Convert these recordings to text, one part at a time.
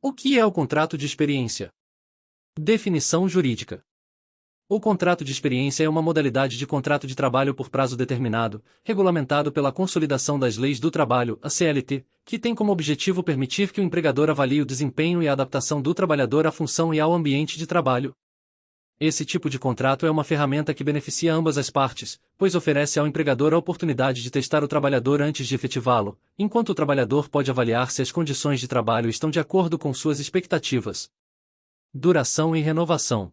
O que é o contrato de experiência? Definição jurídica. O contrato de experiência é uma modalidade de contrato de trabalho por prazo determinado, regulamentado pela Consolidação das Leis do Trabalho, a CLT, que tem como objetivo permitir que o empregador avalie o desempenho e a adaptação do trabalhador à função e ao ambiente de trabalho. Esse tipo de contrato é uma ferramenta que beneficia ambas as partes, pois oferece ao empregador a oportunidade de testar o trabalhador antes de efetivá-lo, enquanto o trabalhador pode avaliar se as condições de trabalho estão de acordo com suas expectativas. Duração e renovação.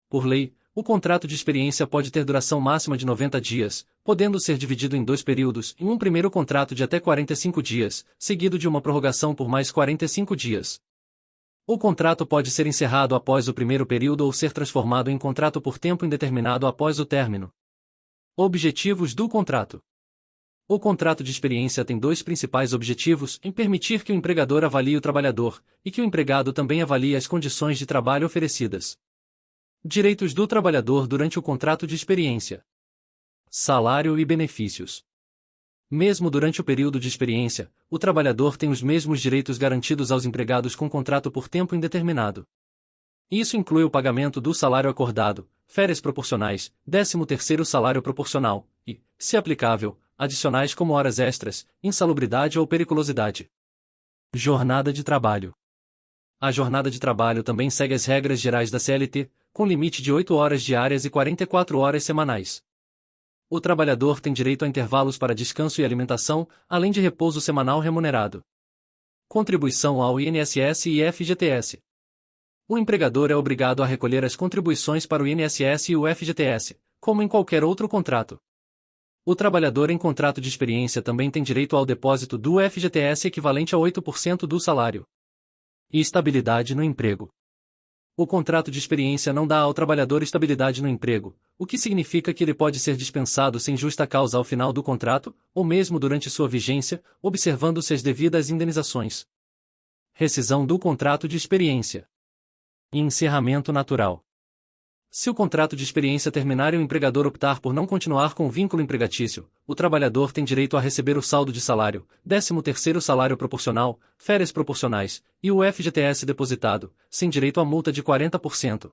Por lei, o contrato de experiência pode ter duração máxima de 90 dias, podendo ser dividido em 2 períodos, em um primeiro contrato de até 45 dias, seguido de uma prorrogação por mais 45 dias. O contrato pode ser encerrado após o primeiro período ou ser transformado em contrato por tempo indeterminado após o término. Objetivos do contrato. O contrato de experiência tem 2 principais objetivos: em permitir que o empregador avalie o trabalhador, e que o empregado também avalie as condições de trabalho oferecidas. Direitos do trabalhador durante o contrato de experiência. Salário e benefícios. Mesmo durante o período de experiência, o trabalhador tem os mesmos direitos garantidos aos empregados com contrato por tempo indeterminado. Isso inclui o pagamento do salário acordado, férias proporcionais, 13º salário proporcional e, se aplicável, adicionais como horas extras, insalubridade ou periculosidade. Jornada de trabalho. A jornada de trabalho também segue as regras gerais da CLT, com limite de 8 horas diárias e 44 horas semanais. O trabalhador tem direito a intervalos para descanso e alimentação, além de repouso semanal remunerado. Contribuição ao INSS e FGTS. O empregador é obrigado a recolher as contribuições para o INSS e o FGTS, como em qualquer outro contrato. O trabalhador em contrato de experiência também tem direito ao depósito do FGTS equivalente a 8% do salário. E estabilidade no emprego. O contrato de experiência não dá ao trabalhador estabilidade no emprego, o que significa que ele pode ser dispensado sem justa causa ao final do contrato, ou mesmo durante sua vigência, observando-se as devidas indenizações. Rescisão do contrato de experiência. E encerramento natural. Se o contrato de experiência terminar e o empregador optar por não continuar com o vínculo empregatício, o trabalhador tem direito a receber o saldo de salário, 13º salário proporcional, férias proporcionais, e o FGTS depositado, sem direito à multa de 40%.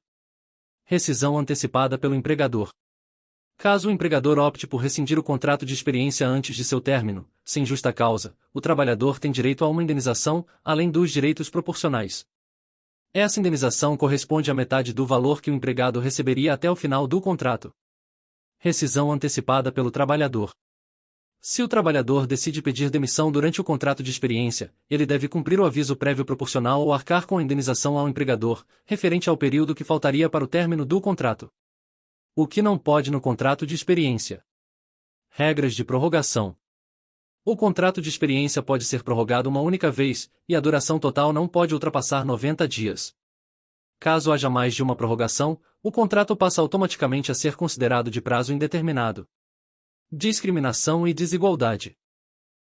Rescisão antecipada pelo empregador. Caso o empregador opte por rescindir o contrato de experiência antes de seu término, sem justa causa, o trabalhador tem direito a uma indenização, além dos direitos proporcionais. Essa indenização corresponde à metade do valor que o empregado receberia até o final do contrato. Rescisão antecipada pelo trabalhador. Se o trabalhador decide pedir demissão durante o contrato de experiência, ele deve cumprir o aviso prévio proporcional ou arcar com a indenização ao empregador, referente ao período que faltaria para o término do contrato. O que não pode no contrato de experiência. Regras de prorrogação. O contrato de experiência pode ser prorrogado uma única vez, e a duração total não pode ultrapassar 90 dias. Caso haja mais de uma prorrogação, o contrato passa automaticamente a ser considerado de prazo indeterminado. Discriminação e desigualdade.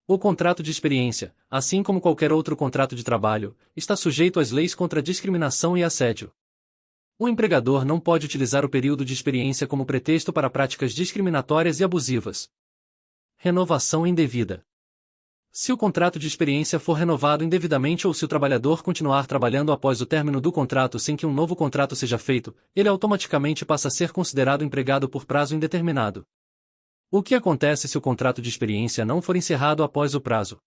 O contrato de experiência, assim como qualquer outro contrato de trabalho, está sujeito às leis contra discriminação e assédio. O empregador não pode utilizar o período de experiência como pretexto para práticas discriminatórias e abusivas. Renovação indevida. Se o contrato de experiência for renovado indevidamente ou se o trabalhador continuar trabalhando após o término do contrato sem que um novo contrato seja feito, ele automaticamente passa a ser considerado empregado por prazo indeterminado. O que acontece se o contrato de experiência não for encerrado após o prazo?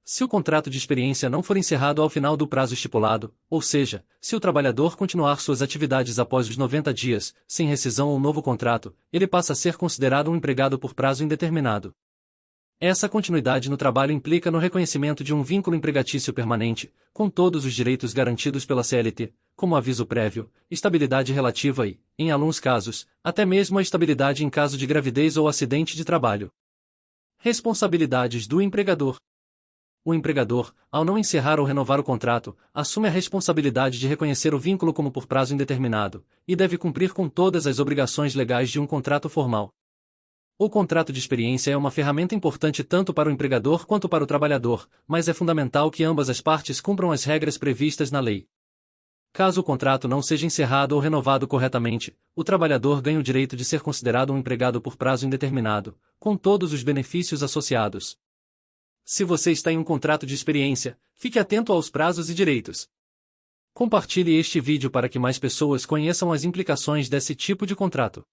Se o contrato de experiência não for encerrado ao final do prazo estipulado, ou seja, se o trabalhador continuar suas atividades após os 90 dias, sem rescisão ou novo contrato, ele passa a ser considerado um empregado por prazo indeterminado. Essa continuidade no trabalho implica no reconhecimento de um vínculo empregatício permanente, com todos os direitos garantidos pela CLT, como aviso prévio, estabilidade relativa e, em alguns casos, até mesmo a estabilidade em caso de gravidez ou acidente de trabalho. Responsabilidades do empregador. O empregador, ao não encerrar ou renovar o contrato, assume a responsabilidade de reconhecer o vínculo como por prazo indeterminado, e deve cumprir com todas as obrigações legais de um contrato formal. O contrato de experiência é uma ferramenta importante tanto para o empregador quanto para o trabalhador, mas é fundamental que ambas as partes cumpram as regras previstas na lei. Caso o contrato não seja encerrado ou renovado corretamente, o trabalhador ganha o direito de ser considerado um empregado por prazo indeterminado, com todos os benefícios associados. Se você está em um contrato de experiência, fique atento aos prazos e direitos. Compartilhe este vídeo para que mais pessoas conheçam as implicações desse tipo de contrato.